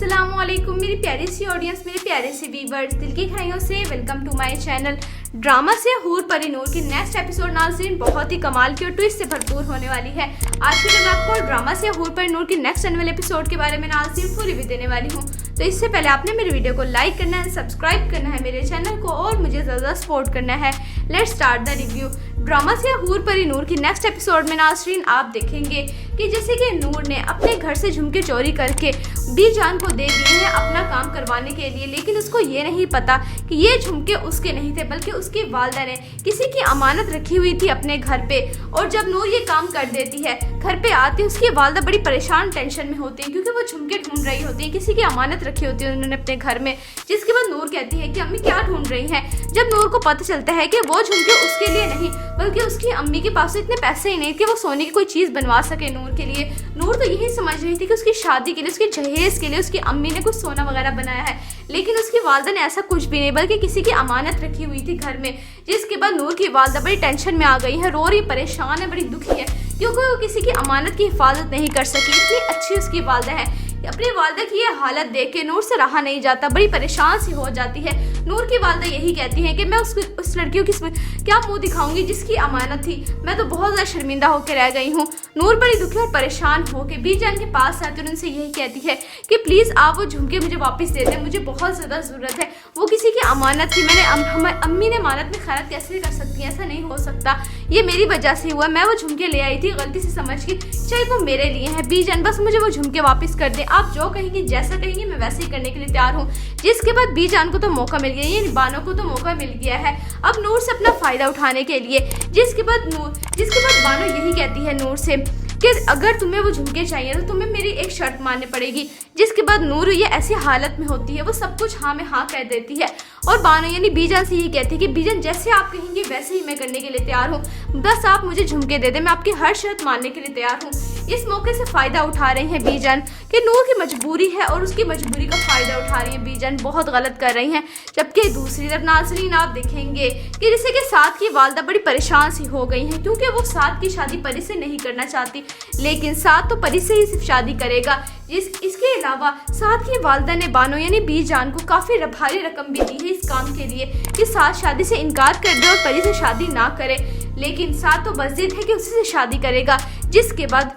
अस्सलामुअलैकुम मेरी प्यारी सी ऑडियंस, मेरे प्यारे से व्यूअर्स, दिल की खाइयों से welcome to my channel. Drama से हूर परी नूर की नेक्स्ट एपिसोड नाज़रीन बहुत ही कमाल की और ट्विस्ट से भरपूर होने वाली है। आज के मैं आपको ड्रामा से हूर परी नूर की नेक्स्ट आने वाले एपिसोड के बारे में नाज़रीन पूरी रिव्यू देने वाली हूँ। तो इससे पहले आपने मेरे वीडियो को लाइक करना है, सब्सक्राइब करना है मेरे चैनल को और मुझे ज़्यादा सपोर्ट करना है। Let's start the review. Drama से हूर परी नूर की नेक्स्ट एपिसोड में नाज़रीन आप देखेंगे कि जैसे कि नूर ने अपने घर से झुमके चोरी करके बीजान को दे दिए हैं अपना काम करवाने के लिए, लेकिन उसको ये नहीं पता कि ये झुमके उसके नहीं थे बल्कि उसकी वालदा ने किसी की अमानत रखी हुई थी अपने घर पे। और जब नूर ये काम कर देती है, घर पे आती है, उसकी वालदा बड़ी परेशान टेंशन में होती है क्योंकि वो झुमके ढूंढ रही होती है, किसी की अमानत रखी होती है उन्होंने अपने घर में। जिसके बाद नूर कहती है कि अम्मी क्या ढूंढ रही हैं। जब नूर को पता चलता है कि वो झुमके उसके लिए नहीं बल्कि उसकी अम्मी के पास इतने पैसे ही नहीं कि वो सोने की कोई चीज़ बनवा सके नूर के लिए। नूर तो यही समझ रही थी कि उसकी शादी के लिए, उसके जहेज के लिए उसकी अम्मी ने कुछ सोना वगैरह बनाया है, लेकिन उसकी वालदा ने ऐसा कुछ भी नहीं बल्कि किसी की अमानत रखी हुई थी घर में। जिसके बाद नूर की वालदा बड़ी टेंशन में आ गई है, रो रही, परेशान है, बड़ी दुखी है क्योंकि वो किसी की अमानत की हिफाजत नहीं कर सकी। इतनी अच्छी उसकी वालदा है। अपनी वालदा की ये हालत देख के नूर से रहा नहीं जाता, बड़ी परेशान सी हो जाती है। नूर की वालदा यही कहती है कि मैं उस लड़की को क्या मुंह दिखाऊंगी जिसकी अमानत थी। मैं तो बहुत ज़्यादा शर्मिंदा होकर रह गई हूँ। नूर बड़ी दुखी और परेशान होकर बीजान के पास आती है और उनसे यही कहती है कि प्लीज़ आप वो झुमके मुझे वापस दे दें, मुझे बहुत ज़्यादा ज़रूरत है। वो किसी की अमानत थी, हमारी अम्मी ने अमानत में खैरत कैसे कर सकती है, ऐसा नहीं हो सकता, ये मेरी वजह से हुआ। मैं वो झुमके ले आई थी गलती से समझ के, शायद वो मेरे लिए है। बीजान बस मुझे वो झुमके वापस कर दें, आप जो कहेंगी जैसा कहेंगी मैं वैसे ही करने के लिए तैयार हूँ। जिसके बाद बीजान को तो मौका मिल गया, ये बानो को तो मौका मिल गया है अब नूर से अपना फायदा उठाने के लिए। जिसके बाद बानो यही कहती है नूर से कि अगर तुम्हें वो झुमके चाहिए तो तुम्हें मेरी एक शर्त माननी पड़ेगी। जिसके बाद नूर ये ऐसी हालत में होती है, वो सब कुछ हाँ में हाँ कह देती है और बानो यानी बीजान से यही कहती है कि बीजान जैसे आप कहेंगे वैसे ही मैं करने के लिए तैयार हूँ, बस आप मुझे झुमके दे दे, मैं आपकी हर शर्त मानने के लिए तैयार हूँ। इस मौके से फ़ायदा उठा रही हैं बीजान कि नूर की मजबूरी है और उसकी मजबूरी का फ़ायदा उठा रही हैं बीजान, बहुत गलत कर रही हैं। जबकि दूसरी तरफ नाज़रीन आप देखेंगे कि जैसे कि साथ की वालदा बड़ी परेशान सी हो गई हैं क्योंकि वो साथ की शादी परी से नहीं करना चाहती, लेकिन साथ तो परी से ही सिर्फ शादी करेगा। इसके अलावा साथ की वालदा ने बानो यानी बीजान को काफ़ी भारी रकम भी दी है इस काम के लिए कि साथ शादी से इनकार कर दे और परी से शादी ना करे, लेकिन साथ तो बज़िद है कि उसी से शादी करेगा। जिसके बाद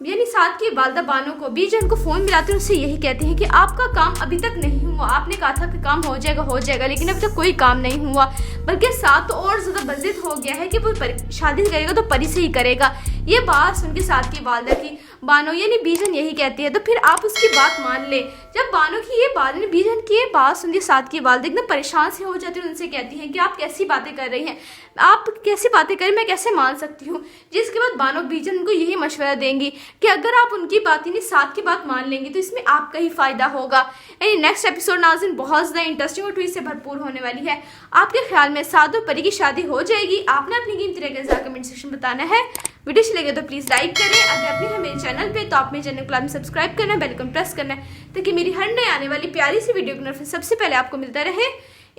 यानी साथ की वालदा बानो को बीजान को फ़ोन मिलाते हैं, उससे यही कहते हैं कि आपका काम अभी तक नहीं हुआ, आपने कहा था कि काम हो जाएगा, लेकिन अभी तक कोई काम नहीं हुआ, बल्कि साथ तो और ज़्यादा बज़िद हो गया है कि वो शादी करेगा तो परी से ही करेगा। ये बात सुन के साथ की वालदा की बानो यानी बीजान यही कहती है तो फिर आप उसकी बात मान ले। जब बानो की ये बात बीजान की ये बात सुन के साथ की वालदा एकदम परेशान से हो जाती है, उनसे कहती हैं कि आप कैसी बातें कर रही हैं, आप कैसी बातें करें, मैं कैसे मान सकती हूँ। जिसके बाद बानो बीजान को यही मशवरा देंगी कि अगर आप उनकी बात यानी साथ की बात मान लेंगी तो इसमें आपका ही फायदा होगा। यानी नेक्स्ट एपिसोड नाज़रीन बहुत ज़्यादा इंटरेस्टिंग और ट्विस्ट से भरपूर होने वाली है। आपके ख्याल में साथ और परी की शादी हो जाएगी? आपने अपनी कीमती राय कमेंट सेक्शन में बताना है। वीडियो अच्छी लगे तो प्लीज़ लाइक करें, अगर अपने हैं मेरे चैनल पे तो आप मेरे चैनल को सब्सक्राइब करना, बेल आइकन प्रेस करना है ताकि मेरी हर नई आने वाली प्यारी सी वीडियो की नोटिफिकेशन सबसे पहले आपको मिलता रहे।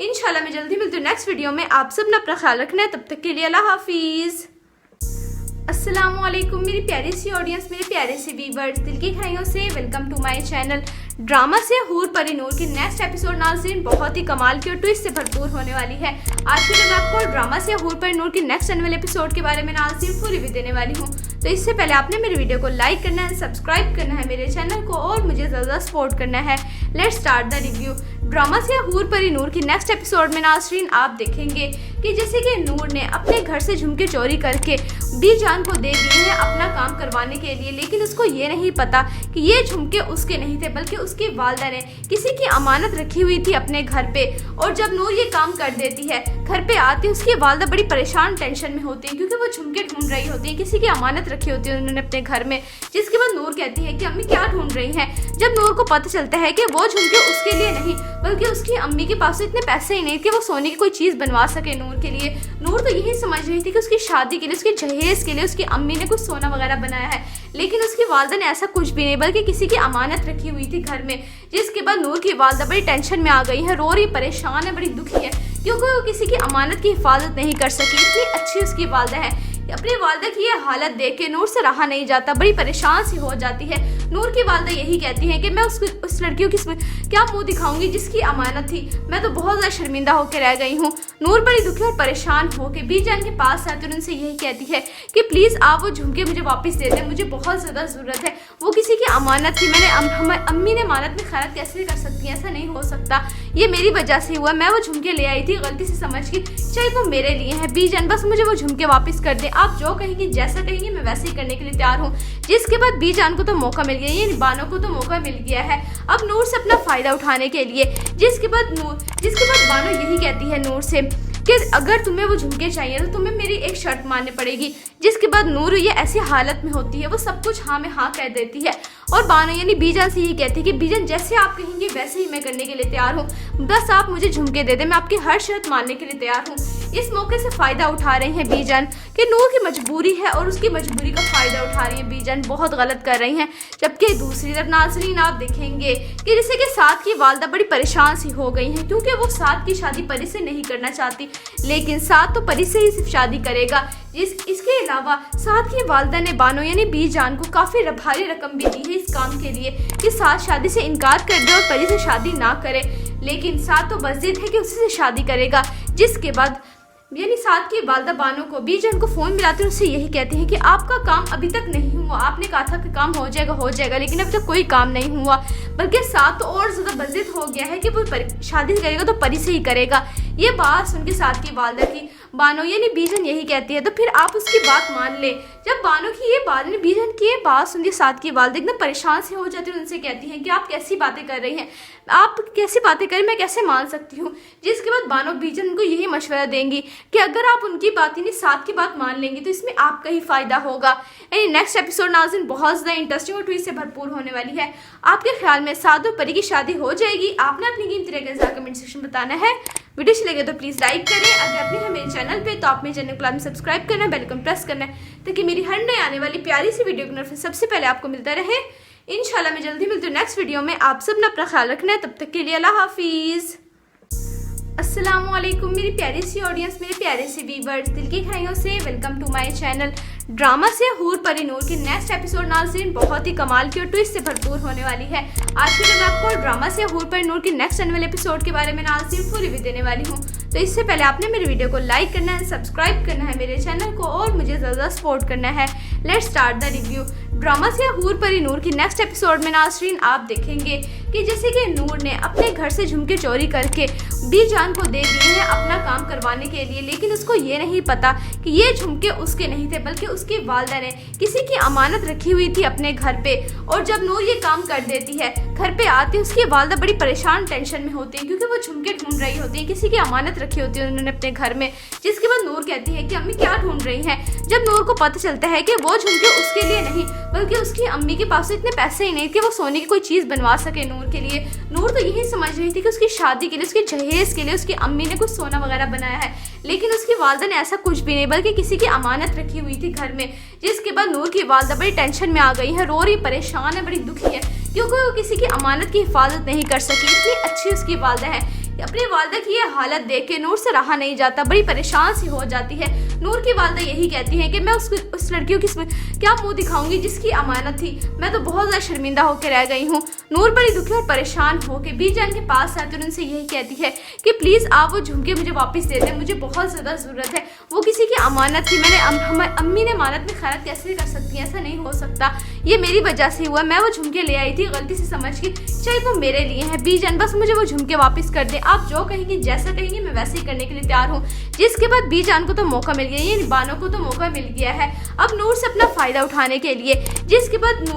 इंशाल्लाह मैं जल्दी मिलती हूँ नेक्स्ट वीडियो में। आप सब ने अपना ख्याल रखना है, तब तक के लिए अल्लाह हाफिज़। अस्सलामुअलैकुम मेरी प्यारी सी ऑडियंस, मेरे प्यारे से व्यूअर्स, दिल की खाइयों से welcome to my channel. Drama से हूर परी नूर की नेक्स्ट एपिसोड नाज़रीन बहुत ही कमाल की और ट्विस्ट से भरपूर होने वाली है। आज के मैं आपको ड्रामा से हूर परी नूर की नेक्स्ट आने वाले एपिसोड के बारे में नाज़रीन पूरी रिव्यू देने वाली हूँ। तो इससे पहले आपने मेरे वीडियो को लाइक करना है, सब्सक्राइब करना है मेरे चैनल को और मुझे ज़्यादा सपोर्ट करना है। Let's start the review. Drama से हूर परी नूर की नेक्स्ट एपिसोड में नाज़रीन आप देखेंगे कि जैसे कि नूर ने अपने घर से झुमके चोरी करके बीजान को दे दिए हैं अपना काम करवाने के लिए, लेकिन उसको ये नहीं पता कि ये झुमके उसके नहीं थे बल्कि उसकी वालदा ने किसी की अमानत रखी हुई थी अपने घर पे। और जब नूर ये काम कर देती है, घर पे आती है, उसकी वालदा बड़ी परेशान टेंशन में होती है क्योंकि वो झुमके ढूंढ रही होती है, किसी की अमानत रखी होती है उन्होंने अपने घर में। जिसके बाद नूर कहती है कि अम्मी क्या ढूंढ रही हैं। जब नूर को पता चलता है कि वो झुमके उसके लिए नहीं बल्कि उसकी अम्मी के पास इतने पैसे ही नहीं कि वो सोने की कोई चीज़ बनवा सके नूर के लिए। नूर तो यही समझ रही थी कि उसकी शादी के लिए, उसके जहेज के लिए उसकी अम्मी ने कुछ सोना वगैरह बनाया है, लेकिन उसकी वालदा ने ऐसा कुछ भी नहीं बल्कि किसी की अमानत रखी हुई थी घर में। जिसके बाद नूर की वालदा बड़ी टेंशन में आ गई है, रो रही, परेशान है, बड़ी दुखी है क्योंकि वो किसी की अमानत की हिफाजत नहीं कर सकी। इतनी अच्छी उसकी वालदा है। अपनी वालदा की ये हालत देख के नूर से रहा नहीं जाता, बड़ी परेशान सी हो जाती है। नूर की वालदा यही कहती हैं कि मैं उस लड़कियों की क्या मुंह दिखाऊंगी जिसकी अमानत थी, मैं तो बहुत ज़्यादा शर्मिंदा होकर रह गई हूँ। नूर बड़ी दुखी और परेशान होकर बीजान के पास आती है और उनसे यही कहती है कि प्लीज़ आप वो झुमके मुझे वापस दे दें, मुझे बहुत ज़्यादा ज़रूरत है, वो किसी की अमानत थी। हमारी अम्मी ने अमानत में खयानत कैसे कर सकती हैं, ऐसा नहीं हो सकता, ये मेरी वजह से हुआ, मैं वो झुमके ले आई थी गलती से समझ के, शायद वो मेरे लिए हैं। बीजान बस मुझे वो झुमके वापस कर दें, आप जो कहेंगी जैसा कहेंगी मैं वैसे ही करने के लिए तैयार हूँ। जिसके बाद बीजान को तो मौका मिल गया, ये बानो को तो मौका मिल गया है अब नूर से अपना फ़ायदा उठाने के लिए। जिसके बाद बानो यही कहती है नूर से कि अगर तुम्हें वो झुमके चाहिए तो तुम्हें मेरी एक शर्त माननी पड़ेगी। जिसके बाद नूर ये ऐसी हालत में होती है, वो सब कुछ हाँ में हाँ कह देती है और बानो यानी बीजान से यही कहती है कि बीजान जैसे आप कहेंगे वैसे ही मैं करने के लिए तैयार हूँ, बस आप मुझे झुमके दे दें, मैं आपकी हर शर्त मानने के लिए तैयार हूँ। इस मौके से फ़ायदा उठा रही हैं बीजान कि नूर की मजबूरी है और उसकी मजबूरी का फ़ायदा उठा रही हैं बीजान, बहुत गलत कर रही हैं। जबकि दूसरी तरफ नाज़रीन आप देखेंगे कि जैसे कि साद की वालदा बड़ी परेशान सी हो गई हैं क्योंकि वो साद की शादी परी से नहीं करना चाहती, लेकिन साद तो परी से ही सिर्फ शादी करेगा। इसके अलावा साद की वालदा ने बानो यानी बीजान को काफ़ी भारी रकम भी दी है इस काम के लिए कि साद शादी से इनकार कर दे और परी से शादी ना करे, लेकिन साद तो बज़िद है कि उसी से शादी करेगा। जिसके बाद यानी साद की वालदा बानो को बीजान को फ़ोन मिलाते हैं, उससे यही कहते हैं कि आपका काम अभी तक नहीं हुआ, आपने कहा था कि काम हो जाएगा, लेकिन अभी तक कोई काम नहीं हुआ, बल्कि साद तो और ज़्यादा बज़िद हो गया है कि वो शादी करेगा तो परी से ही करेगा। ये बात सुन के साद की वालदा की बानो यानी बीजान यही कहती है तो फिर आप उसकी बात मान ले। जब बानो की ये बात बीजान की ये बात सुन के साद की वालदा एकदम परेशान से हो जाती है, उनसे कहती हैं कि आप कैसी बातें कर रही हैं, आप कैसी बातें करें, मैं कैसे मान सकती हूँ। जिसके बाद बानो बीजान को यही मशवरा देंगी कि अगर आप उनकी बात यानी साद की बात मान लेंगी तो इसमें आपका ही फ़ायदा होगा। यानी नेक्स्ट एपिसोड नाज़रीन बहुत ज़्यादा इंटरेस्टिंग और ट्विस्ट से भरपूर होने वाली है। आपके ख्याल में साद और परी की शादी हो जाएगी? आपने अपनी कीमती राय का कमेंट सेक्शन बताना है। वीडियो अच्छी लगे तो प्लीज़ लाइक करें, अगर अपने हैं मेरे चैनल पे तो आप मेरे चैनल को सब्सक्राइब करना, बेल आइकन प्रेस करना है ताकि मेरी हर नई आने वाली प्यारी सी वीडियो की नोटिफिकेशन सबसे पहले आपको मिलता रहे। इंशाल्लाह मैं जल्दी मिलती हूँ नेक्स्ट वीडियो में। आप सब ने अपना ख्याल रखना है, तब तक के लिए अल्लाह हाफिज़। अस्सलामुअलैकुम मेरी प्यारी सी ऑडियंस, मेरे प्यारे से व्यूअर्स, दिल की खाइयों से welcome to my channel. Drama से हूर परी नूर की नेक्स्ट एपिसोड नाज़रीन बहुत ही कमाल की और ट्विस्ट से भरपूर होने वाली है। आज के लिए मैं आपको ड्रामा से हूर परी नूर की नेक्स्ट आने वाले एपिसोड के बारे में नाज़रीन पूरी रिव्यू देने वाली हूँ। तो इससे पहले आपने मेरे वीडियो को लाइक करना है, सब्सक्राइब करना है मेरे चैनल को और मुझे ज़्यादा सपोर्ट करना है। Let's start the review. Drama से हूर परी नूर की नेक्स्ट एपिसोड में नाज़रीन आप देखेंगे कि जैसे कि नूर ने अपने घर से झुमके चोरी करके बीजान को दे दिए हैं अपना काम करवाने के लिए, लेकिन उसको ये नहीं पता कि ये झुमके उसके नहीं थे बल्कि उसकी वालदा ने किसी की अमानत रखी हुई थी अपने घर पे। और जब नूर ये काम कर देती है, घर पे आती है, उसकी वालदा बड़ी परेशान टेंशन में होती है क्योंकि वो झुमके ढूंढ रही होती है, किसी की अमानत रखी होती है उन्होंने अपने घर में। जिसके बाद नूर कहती है कि अम्मी क्या ढूंढ रही हैं। जब नूर को पता चलता है कि वो झुमके उसके लिए नहीं बल्कि उसकी अम्मी के पास इतने पैसे ही नहीं कि वो सोने की कोई चीज़ बनवा सके नूर के लिए। नूर तो यही समझ रही थी कि उसकी शादी के लिए, उसके जहेज के लिए उसकी अम्मी ने कुछ सोना वगैरह बनाया है, लेकिन उसकी वालदा ने ऐसा कुछ भी नहीं बल्कि किसी की अमानत रखी हुई थी घर में। जिसके बाद नूर की वालदा बड़ी टेंशन में आ गई है, रो रही, परेशान है, बड़ी दुखी है क्योंकि वो किसी की अमानत की हिफाजत नहीं कर सकी, इतनी अच्छी उसकी वालदा है। अपनी वालदा की ये हालत देख के नूर से रहा नहीं जाता, बड़ी परेशान सी हो जाती है। नूर की वालदा यही कहती हैं कि मैं उस लड़कियों की क्या मुंह दिखाऊंगी जिसकी अमानत थी, मैं तो बहुत ज़्यादा शर्मिंदा होकर रह गई हूँ। नूर बड़ी दुखी और परेशान होकर बीजान के पास आती है और उनसे यही कहती है कि प्लीज़ आप वो झुमके मुझे वापस दे दें, मुझे बहुत ज़्यादा ज़रूरत है, वो किसी की अमानत थी, हमारी अम्मी ने अमानत में खयानत कैसे कर सकती हैं, ऐसा नहीं हो सकता, ये मेरी वजह से हुआ, मैं वो झुमके ले आई थी गलती से समझ के, शायद वो मेरे लिए हैं। बीजान बस मुझे वो झुमके वापस कर दें, आप जो कहेंगी जैसा कहेंगी मैं वैसे ही करने के लिए तैयार हूँ। जिसके बाद बीजान को तो मौका मिल गया, ये बानो को तो मौका मिल गया है अब नूर से अपना फ़ायदा उठाने के लिए। जिसके बाद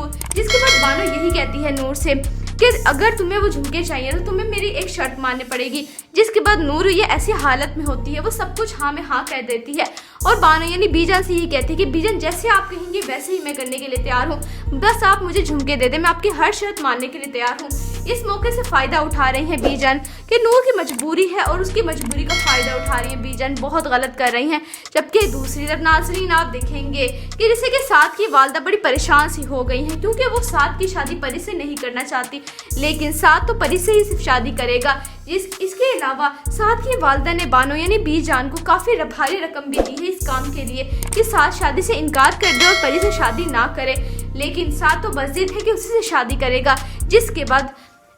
बानो यही कहती है नूर से कि अगर तुम्हें वो झुमके चाहिए तो तुम्हें मेरी एक शर्त माननी पड़ेगी। जिसके बाद नूर ये ऐसी हालत में होती है, वो सब कुछ हाँ में हाँ कह देती है और बानो यानी बीजान से यही कहती है कि बीजान जैसे आप कहेंगे वैसे ही मैं करने के लिए तैयार हूँ, बस आप मुझे झुमके दे दें, मैं आपकी हर शर्त मानने के लिए तैयार हूँ। इस मौके से फ़ायदा उठा रही हैं बीजान कि नूर की मजबूरी है और उसकी मजबूरी का फ़ायदा उठा रही हैं बीजान, बहुत गलत कर रही हैं। जबकि दूसरी तरफ नाज़रीन आप देखेंगे कि जैसे कि साद की वालदा बड़ी परेशान सी हो गई हैं क्योंकि वो साद की शादी परी से नहीं करना चाहती, लेकिन साथ तो परी से ही सिर्फ शादी करेगा। इसके अलावा साथ की वालिदा ने बानो यानी बीजान को काफ़ी भारी रकम भी दी है इस काम के लिए कि साथ शादी से इनकार कर दे और परी से शादी ना करे, लेकिन साथ तो बज़िद है कि उसी से शादी करेगा। जिसके बाद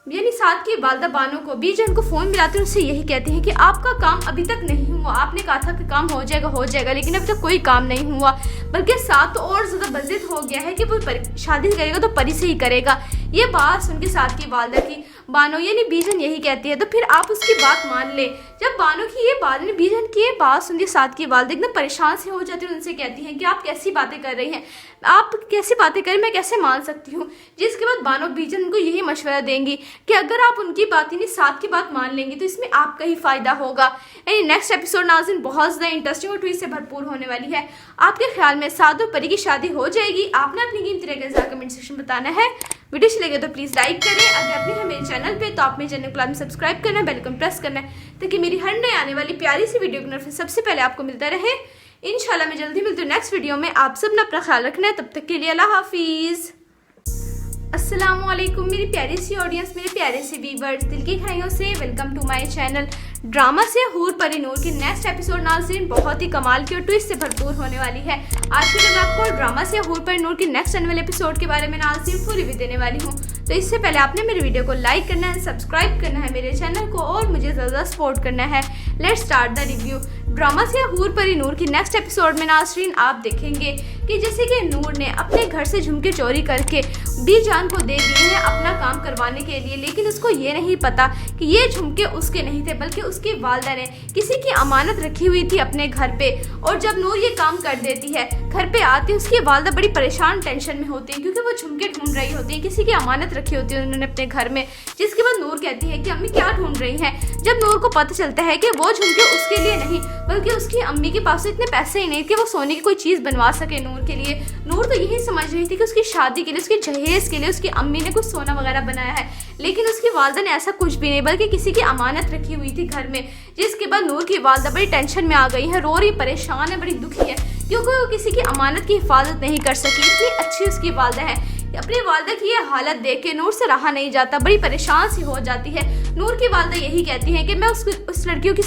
यानी साथ की वालिदा बानो को बीजान को फ़ोन मिलाते हैं, उससे यही कहते हैं कि आपका काम अभी तक नहीं हुआ, आपने कहा था कि काम हो जाएगा, लेकिन अभी तक कोई काम नहीं हुआ, बल्कि साथ तो और ज़्यादा बज़िद हो गया है कि वो शादी करेगा तो परी से ही करेगा। ये बात सुन के साथ की वालिदा की बानो यानी बीजान यही कहती है, तो फिर आप उसकी बात मान ले। जब बानो की ये बात बीजान की ये बात सुन के साथ की वालिदा एकदम परेशान से हो जाती है, उनसे कहती हैं कि आप कैसी बातें कर रही हैं, आप कैसी बातें करें, मैं कैसे मान सकती हूँ। जिसके बाद बानो बीजान को यही मशवरा देंगी कि अगर आप उनकी बात यानी साथ की बात मान लेंगी तो इसमें आपका ही फायदा होगा। यानी नेक्स्ट एपिसोड नाज़रीन बहुत ज़्यादा इंटरेस्टिंग और ट्विस्ट से भरपूर होने वाली है। आपके ख्याल में साथ और परी की शादी हो जाएगी? आपने अपनी कीमती राय कमेंट सेक्शन में बताना है। वीडियो अच्छी लगे तो प्लीज़ लाइक करें। अगर अपने हैं मेरे चैनल पे तो आप मेरे चैनल को सब्सक्राइब करना, बेल आइकन प्रेस करना है ताकि मेरी हर नई आने वाली प्यारी सी वीडियो की नोटिफिकेशन सबसे पहले आपको मिलता रहे। इंशाल्लाह मैं जल्दी मिलती हूँ नेक्स्ट वीडियो में। आप सब ने अपना ख्याल रखना है, तब तक के लिए अल्लाह हाफिज़। अस्सलामुअलैकुम मेरी प्यारी सी ऑडियंस, मेरे प्यारे से व्यूअर्स, दिल की खाइयों से welcome to my channel. Drama से हूर परी नूर की नेक्स्ट एपिसोड नाज़रीन बहुत ही कमाल की और ट्विस्ट से भरपूर होने वाली है। आज के लिए मैं आपको ड्रामा से हूर परी नूर की नेक्स्ट आने वाले एपिसोड के बारे में नाज़रीन पूरी रिव्यू देने वाली हूँ। तो इससे पहले आपने मेरे वीडियो को लाइक करना है, सब्सक्राइब करना है मेरे चैनल को और मुझे ज़्यादा सपोर्ट करना है। Let's start the review. Drama से हूर परी नूर की नेक्स्ट एपिसोड में नाज़रीन आप देखेंगे कि जैसे कि नूर ने अपने घर से झुमके चोरी करके बीजान को दे दिए हैं अपना काम करवाने के लिए, लेकिन उसको ये नहीं पता कि ये झुमके उसके नहीं थे बल्कि उसकी वालिदा ने किसी की अमानत रखी हुई थी अपने घर पे। और जब नूर ये काम कर देती है, घर पे आती है, उसकी वालिदा बड़ी परेशान टेंशन में होती है क्योंकि वो झुमके ढूंढ रही होती है, किसी की अमानत रखी होती है उन्होंने अपने घर में। जिसके बाद नूर कहती है कि अम्मी क्या ढूंढ रही हैं। जब नूर को पता चलता है कि वो झुमके उसके लिए नहीं बल्कि उसकी अम्मी के पास इतने पैसे ही नहीं कि वो सोने की कोई चीज़ बनवा सके नूर के लिए। नूर तो यही समझ रही थी कि उसकी शादी के लिए, उसकी जहेज के लिए उसकी अम्मी ने कुछ सोना वगैरह बनाया है, लेकिन उसकी वालिदा ने ऐसा कुछ भी नहीं बल्कि किसी की अमानत रखी हुई थी घर में। जिसके बाद नूर की वालिदा बड़ी टेंशन में आ गई है, रो रही, परेशान है, बड़ी दुखी है क्योंकि वो किसी की अमानत की हिफाजत नहीं कर सकी। इतनी अच्छी उसकी वालिदा है। अपनी वालिदा की ये हालत देख के नूर से रहा नहीं जाता, बड़ी परेशान सी हो जाती है। नूर की वालिदा यही कहती हैं कि मैं उस लड़कियों की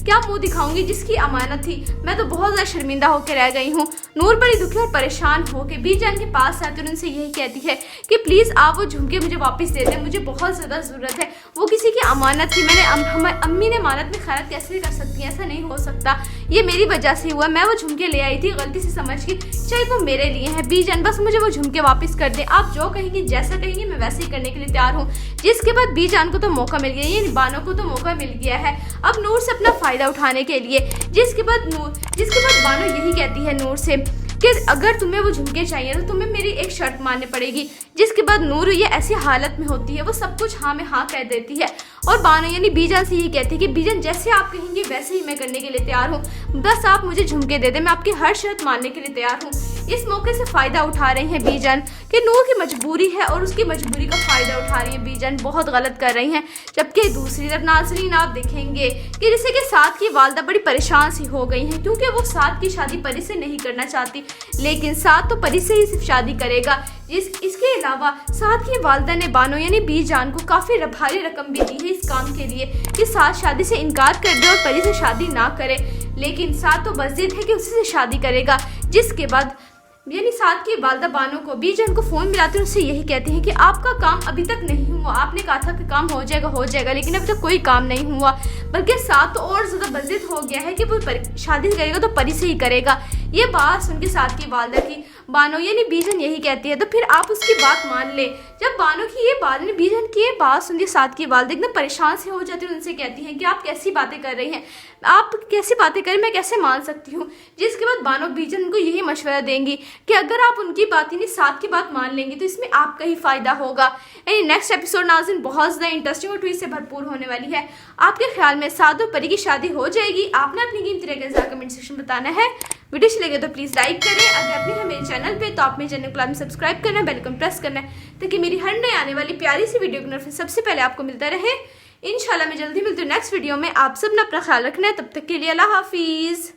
क्या मुंह दिखाऊंगी जिसकी अमानत थी, मैं तो बहुत ज़्यादा शर्मिंदा होकर रह गई हूँ। नूर बड़ी दुखी और परेशान होकर बीजान के पास आती है और उनसे यही कहती है कि प्लीज़ आप वो झुमके मुझे वापस दे दें, मुझे बहुत ज़्यादा ज़रूरत है, वो किसी की अमानत थी, मैंने अम्मी ने अमानत में खैरत कैसे कर सकती हैं, ऐसा नहीं हो सकता, ये मेरी वजह से हुआ, मैं वो झुमके ले आई थी गलती से समझ के, शायद वो मेरे लिए हैं। बीजान बस मुझे वो झुमके वापस कर दें, आप जो कहेंगी जैसा कहेंगी मैं वैसे ही करने के लिए तैयार हूँ। जिसके बाद बीजान को तो मौका मिल गया, ये बानो को तो मौका मिल गया है अब नूर से अपना फ़ायदा उठाने के लिए। जिसके बाद बानो यही कहती है नूर से कि अगर तुम्हें वो झुमके चाहिए तो तुम्हें मेरी एक शर्त माननी पड़ेगी। जिसके बाद नूर ये ऐसी हालत में होती है, वो सब कुछ हाँ में हाँ कह देती है और बानो यानी बीजान से यही कहती है कि बीजान जैसे आप कहेंगे वैसे ही मैं करने के लिए तैयार हूँ, बस आप मुझे झुमके दे दें, मैं आपकी हर शर्त मानने के लिए तैयार हूँ। इस मौके से फ़ायदा उठा रही हैं बीजान कि नूर की मजबूरी है और उसकी मजबूरी का फ़ायदा उठा रही है बीजान, बहुत गलत कर रही हैं। जबकि दूसरी तरफ नाज़रीन आप देखेंगे कि जैसे कि साथ की वालिदा बड़ी परेशान सी हो गई हैं क्योंकि वो साथ की शादी परी से नहीं करना चाहती, लेकिन साथ तो परी से ही सिर्फ शादी करेगा। इसके अलावा साथ की वालिदा ने बानो यानी बीजान को काफ़ी भारी रकम भी दी है इस काम के लिए कि साथ शादी से इनकार कर दे और परी से शादी ना करे, लेकिन साथ तो बज़िद है कि उसी से शादी करेगा। जिसके बाद यानी साथ की वालिदा बानो को बीजान को फ़ोन मिलाते हैं, उससे यही कहते हैं कि आपका काम अभी तक नहीं हुआ, आपने कहा था कि काम हो जाएगा, लेकिन अभी तक कोई काम नहीं हुआ, बल्कि साथ तो और ज़्यादा बज़िद हो गया है कि वो शादी करेगा तो परी से ही करेगा। ये बात सुन के साथ की वालिदा की बानो यानी बीजान यही कहती है, तो फिर आप उसकी बात मान ले। जब बानो की ये बात बीजान की ये बात सुन के साथ की वालिदा एकदम परेशान से हो जाती है, उनसे कहती हैं कि आप कैसी बातें कर रही हैं, आप कैसी बातें करें, मैं कैसे मान सकती हूँ। जिसके बाद बानो बीजान को यही मशवरा देंगी कि अगर आप उनकी बात यानी साथ की बात मान लेंगी तो इसमें आपका ही फायदा होगा। यानी नेक्स्ट एपिसोड नाज़रीन बहुत ज़्यादा इंटरेस्टिंग और ट्विस्ट से भरपूर होने वाली है। आपके ख्याल में साथ और परी की शादी हो जाएगी? आपने अपनी कीमती राय कमेंट सेक्शन में बताना है। वीडियो अच्छी लगे तो प्लीज़ लाइक करें। अगर अपने हैं मेरे चैनल पे तो आप मेरे चैनल को सब्सक्राइब करना, बेल आइकन प्रेस करना ताकि मेरी हर नई आने वाली प्यारी सी वीडियो की नोटिफिकेशन सबसे पहले आपको मिलता रहे। इंशाल्लाह मैं जल्दी मिलती हूँ नेक्स्ट वीडियो में। आप सब ने अपना ख्याल रखना है, तब तक के लिए अल्लाह हाफिज़।